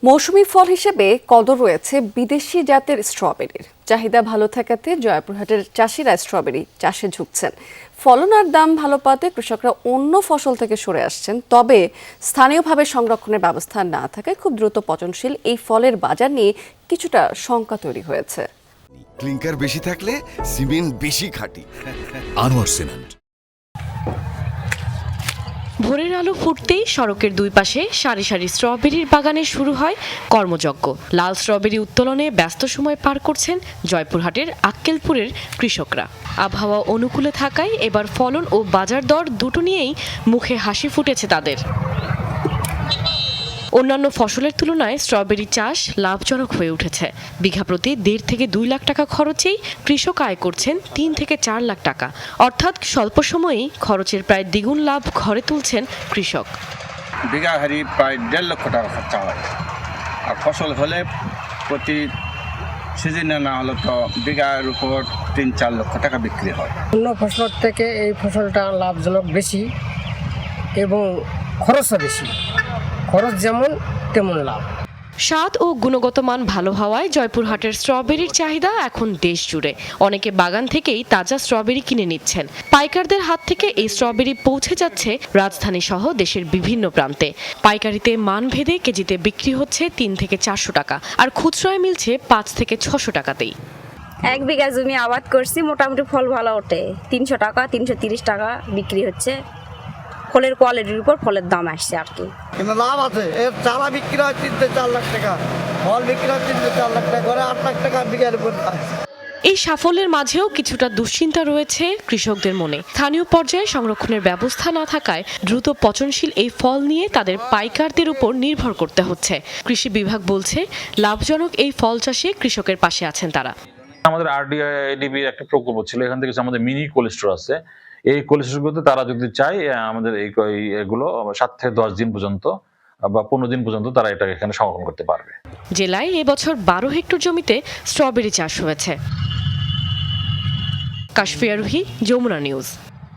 মৌসুমী ফল হিসেবে কদর রয়েছে বিদেশি জাতের স্ট্রবেরির। চাহিদা ভালো থাকাতে জয়পুরহাটের চাষিরা স্ট্রবেরি চাষে ঝুঁকছেন। ফলন আর দাম ভালো পাওয়াতে কৃষকরা অন্য ফসল থেকে সরে আসছেন। তবে স্থানীয়ভাবে সংরক্ষণের ব্যবস্থা না থাকায় খুব দ্রুত পচনশীল এই ফলের বাজার নিয়ে কিছুটা শঙ্কা তৈরি হয়েছে। ক্লিংকার বেশি থাকলে সিমেন্ট বেশি খাঁটি। আনোয়ার সিমেন্ট। ভোরের আলো ফুটতেই সড়কের দুই পাশে সারি সারি স্ট্রবেরির বাগানে শুরু হয় কর্মযজ্ঞ। লাল স্ট্রবেরি উত্তোলনে ব্যস্ত সময় পার করছেন জয়পুরহাটের আক্কেলপুরের কৃষকরা। আবহাওয়া অনুকূলে থাকায় এবার ফলন ও বাজার দর দুটো নিয়েই মুখে হাসি ফুটেছে তাদের। অন্যান্য ফসলের তুলনায় স্ট্রবেরি চাষ লাভজনক হয়ে উঠেছে। বিঘা প্রতি 1.5 থেকে 2 লাখ টাকা খরচেই কৃষক আয় করছেন 3 থেকে 4 লাখ টাকা। অর্থাৎ স্বল্প সময়েই খরচের প্রায় দ্বিগুণ লাভ ঘরে তুলছেন কৃষক। বিঘা হারি প্রায় 1.5 লক্ষ টাকা খরচা হয়, আর ফসল হলে প্রতি সিজনে না হলে তো বিঘার উপর 3-4 লক্ষ টাকা বিক্রি হয়। অন্য ফসল থেকে এই ফসলটা লাভজনক বেশি এবং খরচও বেশি। খরচ যেমন তেমন লাভ। স্বাদ ও গুণগত মান ভালো হওয়ায় জয়পুরহাটের স্ট্রবেরির চাহিদা এখন দেশ জুড়ে। অনেকে বাগান থেকেই তাজা স্ট্রবেরি কিনে নিচ্ছেন। পাইকারদের হাত থেকে এই স্ট্রবেরি পৌঁছে যাচ্ছে রাজধানী সহ দেশের বিভিন্ন প্রান্তে। পাইকারিতে মান ভেদে কেজিতে বিক্রি হচ্ছে 3 থেকে 400 টাকা, আর খুচরায় মিলছে 5 থেকে 600 টাকাতেই। 1 বিঘা জমি আবাদ করছি, মোটামুটি ফল ভালো ওঠে। 300 টাকা 330 টাকা বিক্রি হচ্ছে। ফলের কোয়ালিটির উপর ফলের দাম আসছে আর কি। কিন্তু লাভ আছে। এর চারা বিক্রি হয় 3-4 লাখ টাকা, ফল বিক্রি হয় 3-4 লাখ টাকা করে, 8 লাখ টাকা বিঘার উপর। এই সাফল্যের মাঝেও কিছুটা দুশ্চিন্তা রয়েছে কৃষকদের মনে। স্থানীয় পর্যায়ে সংরক্ষণের ব্যবস্থা না থাকায় দ্রুত পচনশীল এই ফল নিয়ে তাদের পাইকারদের উপর নির্ভর করতে হচ্ছে। কৃষি বিভাগ বলছে, লাভজনক এই ফল চাষে কৃষকের পাশে আছেন তারা। আমাদের আরডিআইডিবির একটা প্রকল্প ছিল, এখান থেকে আমাদের মিনি কোল্ড স্টোর আছে। এই কোল্ড স্টোরগুলোতে তারা যদি চায় আমাদের এগুলো 7 থেকে 10 দিন পর্যন্ত বা 15 দিন পর্যন্ত তারা এটা এখানে সংরক্ষণ করতে পারবে। জেলায় এবছর 12 হেক্টর জমিতে স্ট্রবেরি চাষ হয়েছে। কাশফিয়া রুহি, যমুনা নিউজ।